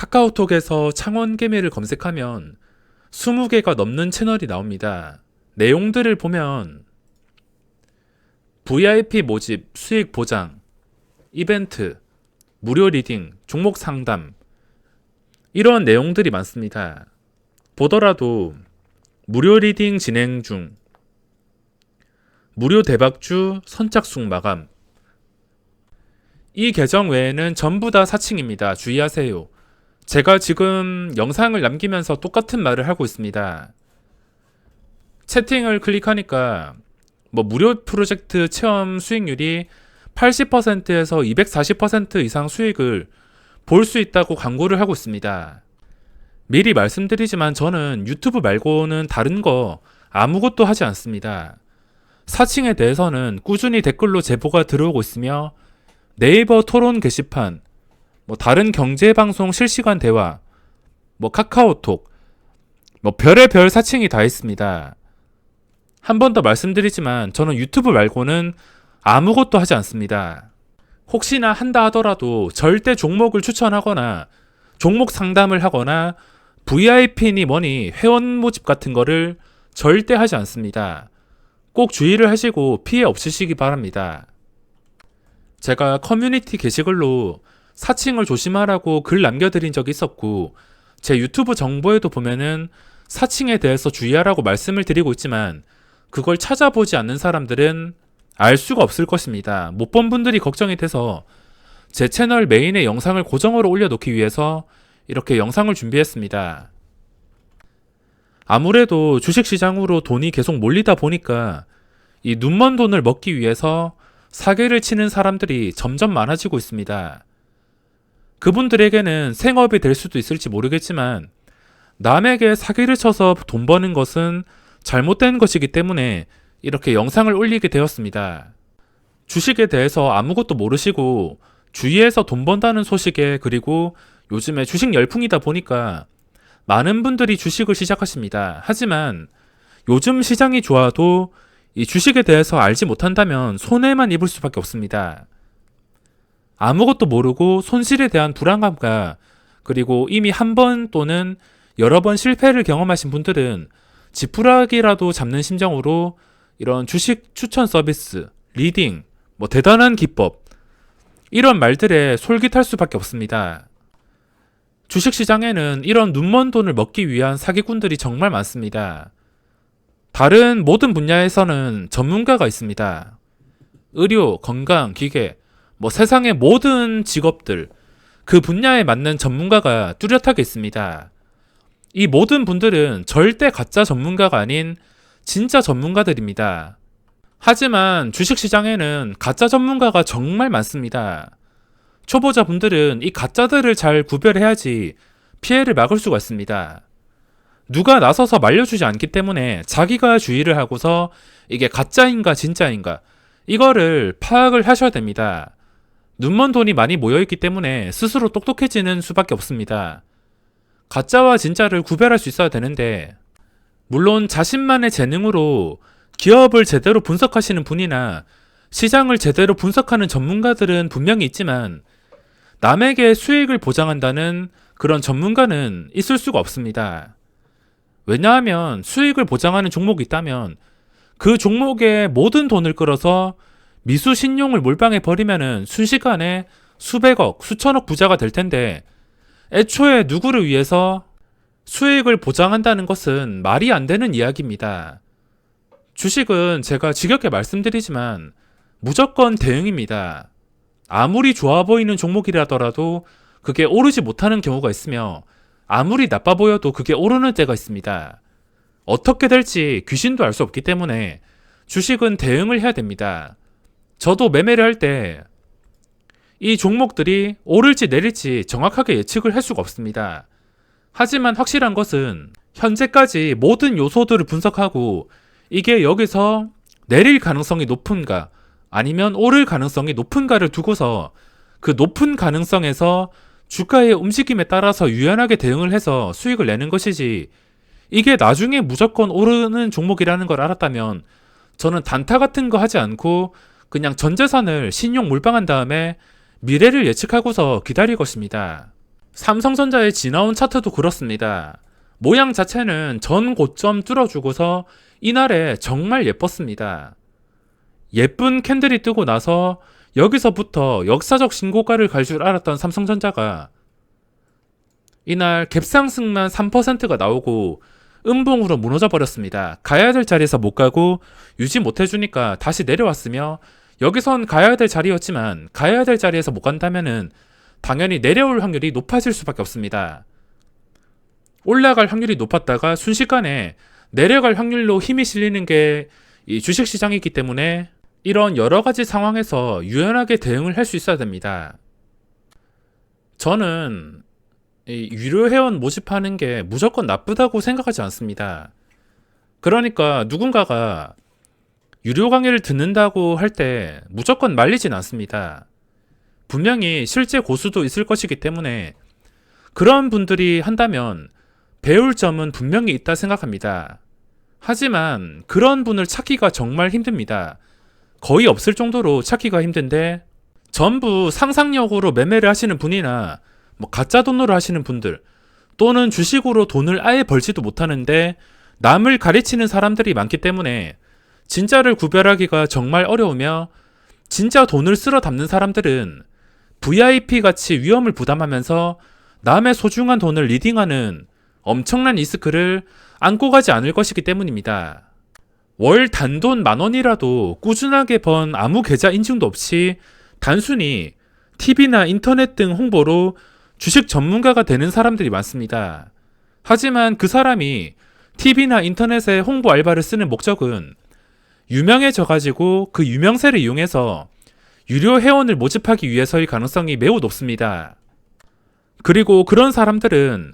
카카오톡에서 창원개미를 검색하면 20개가 넘는 채널이 나옵니다. 내용들을 보면 VIP 모집, 수익 보장, 이벤트, 무료 리딩, 종목 상담 이런 내용들이 많습니다. 보더라도 무료 리딩 진행 중, 무료 대박주 선착순 마감, 이 계정 외에는 전부 다 사칭입니다. 주의하세요. 제가 지금 영상을 남기면서 똑같은 말을 하고 있습니다. 채팅을 클릭하니까 무료 프로젝트 체험 수익률이 80%에서 240% 이상 수익을 볼 수 있다고 광고를 하고 있습니다. 미리 말씀드리지만 저는 유튜브 말고는 다른 거 아무것도 하지 않습니다. 사칭에 대해서는 꾸준히 댓글로 제보가 들어오고 있으며 네이버 토론 게시판, 다른 경제방송 실시간 대화, 카카오톡, 별의별 사칭이 다 있습니다. 한 번 더 말씀드리지만 저는 유튜브 말고는 아무것도 하지 않습니다. 혹시나 한다 하더라도 절대 종목을 추천하거나 종목 상담을 하거나 VIP니 뭐니 회원 모집 같은 거를 절대 하지 않습니다. 꼭 주의를 하시고 피해 없으시기 바랍니다. 제가 커뮤니티 게시글로 사칭을 조심하라고 글 남겨드린 적이 있었고 제 유튜브 정보에도 보면은 사칭에 대해서 주의하라고 말씀을 드리고 있지만 그걸 찾아보지 않는 사람들은 알 수가 없을 것입니다. 못 본 분들이 걱정이 돼서 제 채널 메인의 영상을 고정으로 올려놓기 위해서 이렇게 영상을 준비했습니다. 아무래도 주식시장으로 돈이 계속 몰리다 보니까 이 눈먼 돈을 먹기 위해서 사기를 치는 사람들이 점점 많아지고 있습니다. 그분들에게는 생업이 될 수도 있을지 모르겠지만 남에게 사기를 쳐서 돈 버는 것은 잘못된 것이기 때문에 이렇게 영상을 올리게 되었습니다. 주식에 대해서 아무것도 모르시고 주위에서 돈 번다는 소식에 그리고 요즘에 주식 열풍이다 보니까 많은 분들이 주식을 시작하십니다. 하지만 요즘 시장이 좋아도 이 주식에 대해서 알지 못한다면 손해만 입을 수밖에 없습니다. 아무것도 모르고 손실에 대한 불안감과 그리고 이미 한 번 또는 여러 번 실패를 경험하신 분들은 지푸라기라도 잡는 심정으로 이런 주식 추천 서비스, 리딩, 대단한 기법 이런 말들에 솔깃할 수밖에 없습니다. 주식시장에는 이런 눈먼 돈을 먹기 위한 사기꾼들이 정말 많습니다. 다른 모든 분야에서는 전문가가 있습니다. 의료, 건강, 기계, 세상의 모든 직업들, 그 분야에 맞는 전문가가 뚜렷하게 있습니다. 이 모든 분들은 절대 가짜 전문가가 아닌 진짜 전문가들입니다. 하지만 주식시장에는 가짜 전문가가 정말 많습니다. 초보자분들은 이 가짜들을 잘 구별해야지 피해를 막을 수가 있습니다. 누가 나서서 말려주지 않기 때문에 자기가 주의를 하고서 이게 가짜인가 진짜인가 이거를 파악을 하셔야 됩니다. 눈먼 돈이 많이 모여있기 때문에 스스로 똑똑해지는 수밖에 없습니다. 가짜와 진짜를 구별할 수 있어야 되는데 물론 자신만의 재능으로 기업을 제대로 분석하시는 분이나 시장을 제대로 분석하는 전문가들은 분명히 있지만 남에게 수익을 보장한다는 그런 전문가는 있을 수가 없습니다. 왜냐하면 수익을 보장하는 종목이 있다면 그 종목에 모든 돈을 끌어서 미수 신용을 몰빵해 버리면은 순식간에 수백억, 수천억 부자가 될 텐데 애초에 누구를 위해서 수익을 보장한다는 것은 말이 안 되는 이야기입니다. 주식은 제가 지겹게 말씀드리지만 무조건 대응입니다. 아무리 좋아 보이는 종목이라더라도 그게 오르지 못하는 경우가 있으며 아무리 나빠 보여도 그게 오르는 때가 있습니다. 어떻게 될지 귀신도 알 수 없기 때문에 주식은 대응을 해야 됩니다. 저도 매매를 할 때 이 종목들이 오를지 내릴지 정확하게 예측을 할 수가 없습니다. 하지만 확실한 것은 현재까지 모든 요소들을 분석하고 이게 여기서 내릴 가능성이 높은가 아니면 오를 가능성이 높은가를 두고서 그 높은 가능성에서 주가의 움직임에 따라서 유연하게 대응을 해서 수익을 내는 것이지 이게 나중에 무조건 오르는 종목이라는 걸 알았다면 저는 단타 같은 거 하지 않고 그냥 전 재산을 신용 몰빵한 다음에 미래를 예측하고서 기다릴 것입니다. 삼성전자의 지나온 차트도 그렇습니다. 모양 자체는 전 고점 뚫어주고서 이날에 정말 예뻤습니다. 예쁜 캔들이 뜨고 나서 여기서부터 역사적 신고가를 갈 줄 알았던 삼성전자가 이날 갭상승만 3%가 나오고 음봉으로 무너져 버렸습니다. 가야 될 자리에서 못 가고 유지 못 해주니까 다시 내려왔으며, 여기선 가야 될 자리였지만 가야 될 자리에서 못 간다면은 당연히 내려올 확률이 높아질 수밖에 없습니다. 올라갈 확률이 높았다가 순식간에 내려갈 확률로 힘이 실리는 게 이 주식시장이기 때문에 이런 여러 가지 상황에서 유연하게 대응을 할 수 있어야 됩니다. 저는 이 유료 회원 모집하는 게 무조건 나쁘다고 생각하지 않습니다. 그러니까 누군가가 유료 강의를 듣는다고 할 때 무조건 말리진 않습니다. 분명히 실제 고수도 있을 것이기 때문에 그런 분들이 한다면 배울 점은 분명히 있다 생각합니다. 하지만 그런 분을 찾기가 정말 힘듭니다. 거의 없을 정도로 찾기가 힘든데, 전부 상상력으로 매매를 하시는 분이나 가짜 돈으로 하시는 분들, 또는 주식으로 돈을 아예 벌지도 못하는데 남을 가르치는 사람들이 많기 때문에 진짜를 구별하기가 정말 어려우며, 진짜 돈을 쓸어 담는 사람들은 VIP 같이 위험을 부담하면서 남의 소중한 돈을 리딩하는 엄청난 리스크를 안고 가지 않을 것이기 때문입니다. 월 단돈 10,000원이라도 꾸준하게 번 아무 계좌 인증도 없이 단순히 TV나 인터넷 등 홍보로 주식 전문가가 되는 사람들이 많습니다. 하지만 그 사람이 TV나 인터넷에 홍보 알바를 쓰는 목적은 유명해져가지고 그 유명세를 이용해서 유료 회원을 모집하기 위해서일 가능성이 매우 높습니다. 그리고 그런 사람들은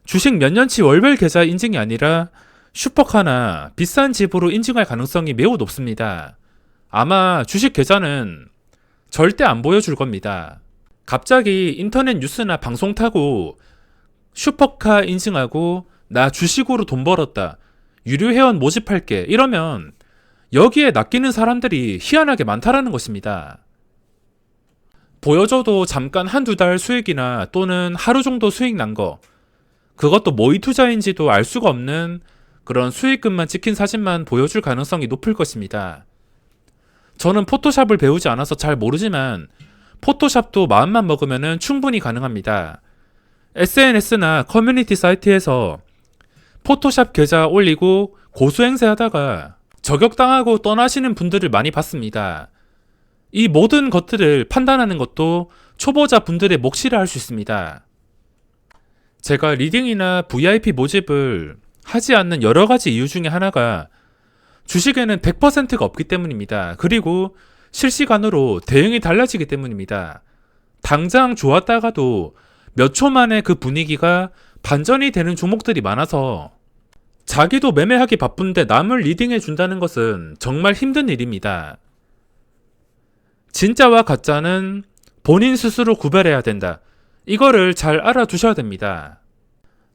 주식 몇 년치 월별 계좌 인증이 아니라 슈퍼카나 비싼 집으로 인증할 가능성이 매우 높습니다. 아마 주식 계좌는 절대 안 보여줄 겁니다. 갑자기 인터넷 뉴스나 방송 타고 슈퍼카 인증하고 나 주식으로 돈 벌었다, 유료 회원 모집할게, 이러면 여기에 낚이는 사람들이 희한하게 많다라는 것입니다. 보여줘도 잠깐 한두 달 수익이나 또는 하루 정도 수익 난 거, 그것도 모의 투자인지도 알 수가 없는 그런 수익금만 찍힌 사진만 보여줄 가능성이 높을 것입니다. 저는 포토샵을 배우지 않아서 잘 모르지만 포토샵도 마음만 먹으면 충분히 가능합니다. SNS나 커뮤니티 사이트에서 포토샵 계좌 올리고 고수행세 하다가 저격당하고 떠나시는 분들을 많이 봤습니다. 이 모든 것들을 판단하는 것도 초보자 분들의 몫이라 할 수 있습니다. 제가 리딩이나 VIP 모집을 하지 않는 여러 가지 이유 중에 하나가 주식에는 100%가 없기 때문입니다. 그리고 실시간으로 대응이 달라지기 때문입니다. 당장 좋았다가도 몇 초 만에 그 분위기가 반전이 되는 종목들이 많아서 자기도 매매하기 바쁜데 남을 리딩해 준다는 것은 정말 힘든 일입니다. 진짜와 가짜는 본인 스스로 구별해야 된다. 이거를 잘 알아두셔야 됩니다.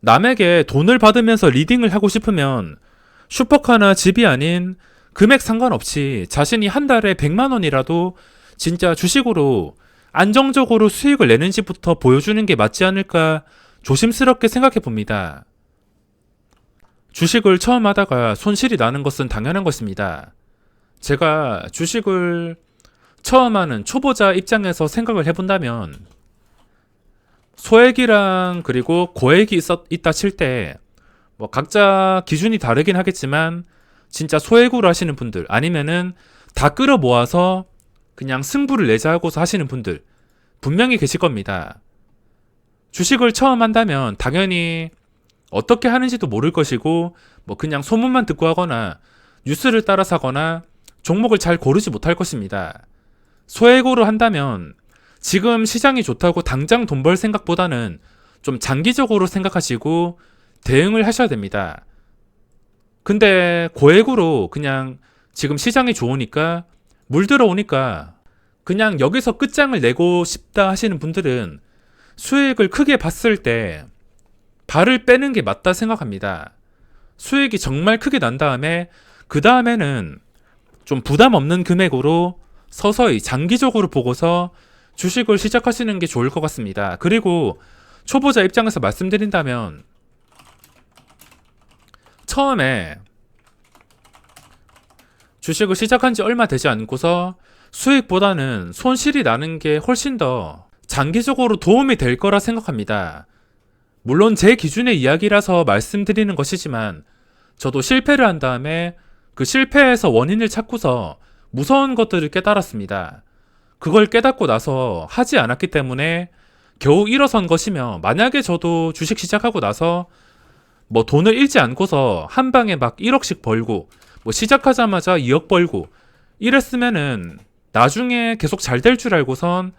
남에게 돈을 받으면서 리딩을 하고 싶으면 슈퍼카나 집이 아닌 금액 상관없이 자신이 한 달에 100만 원이라도 진짜 주식으로 안정적으로 수익을 내는지부터 보여주는 게 맞지 않을까 조심스럽게 생각해 봅니다. 주식을 처음 하다가 손실이 나는 것은 당연한 것입니다. 제가 주식을 처음 하는 초보자 입장에서 생각을 해본다면 소액이랑 그리고 고액이 있다 칠 때 각자 기준이 다르긴 하겠지만 진짜 소액으로 하시는 분들, 아니면은 다 끌어 모아서 그냥 승부를 내자 하고서 하시는 분들 분명히 계실 겁니다. 주식을 처음 한다면 당연히 어떻게 하는지도 모를 것이고 그냥 소문만 듣고 하거나 뉴스를 따라 사거나 종목을 잘 고르지 못할 것입니다. 소액으로 한다면 지금 시장이 좋다고 당장 돈 벌 생각보다는 좀 장기적으로 생각하시고 대응을 하셔야 됩니다. 근데 고액으로 그냥 지금 시장이 좋으니까 물 들어오니까 그냥 여기서 끝장을 내고 싶다 하시는 분들은 수익을 크게 봤을 때 발을 빼는 게 맞다 생각합니다. 수익이 정말 크게 난 다음에 그 다음에는 좀 부담 없는 금액으로 서서히 장기적으로 보고서 주식을 시작하시는 게 좋을 것 같습니다. 그리고 초보자 입장에서 말씀드린다면 처음에 주식을 시작한 지 얼마 되지 않고서 수익보다는 손실이 나는 게 훨씬 더 장기적으로 도움이 될 거라 생각합니다. 물론 제 기준의 이야기라서 말씀드리는 것이지만 저도 실패를 한 다음에 그 실패에서 원인을 찾고서 무서운 것들을 깨달았습니다. 그걸 깨닫고 나서 하지 않았기 때문에 겨우 일어선 것이며, 만약에 저도 주식 시작하고 나서 뭐 돈을 잃지 않고서 한 방에 막 1억씩 벌고 뭐 시작하자마자 2억 벌고 이랬으면은 나중에 계속 잘 될 줄 알고선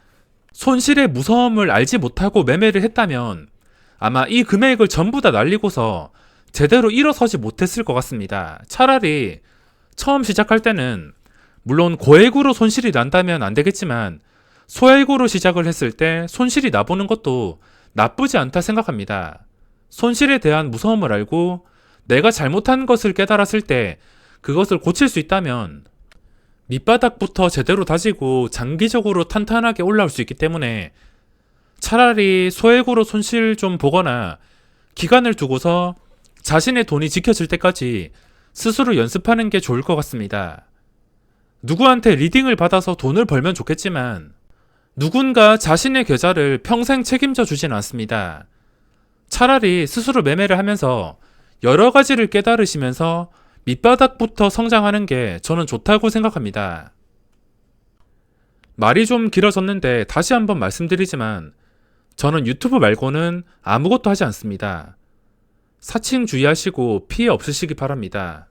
손실의 무서움을 알지 못하고 매매를 했다면 아마 이 금액을 전부 다 날리고서 제대로 일어서지 못했을 것 같습니다. 차라리 처음 시작할 때는 물론 고액으로 손실이 난다면 안 되겠지만 소액으로 시작을 했을 때 손실이 나보는 것도 나쁘지 않다 생각합니다. 손실에 대한 무서움을 알고 내가 잘못한 것을 깨달았을 때 그것을 고칠 수 있다면 밑바닥부터 제대로 다지고 장기적으로 탄탄하게 올라올 수 있기 때문에 차라리 소액으로 손실 좀 보거나 기간을 두고서 자신의 돈이 지켜질 때까지 스스로 연습하는 게 좋을 것 같습니다. 누구한테 리딩을 받아서 돈을 벌면 좋겠지만 누군가 자신의 계좌를 평생 책임져 주진 않습니다. 차라리 스스로 매매를 하면서 여러 가지를 깨달으시면서 밑바닥부터 성장하는 게 저는 좋다고 생각합니다. 말이 좀 길어졌는데 다시 한번 말씀드리지만 저는 유튜브 말고는 아무것도 하지 않습니다. 사칭 주의하시고 피해 없으시기 바랍니다.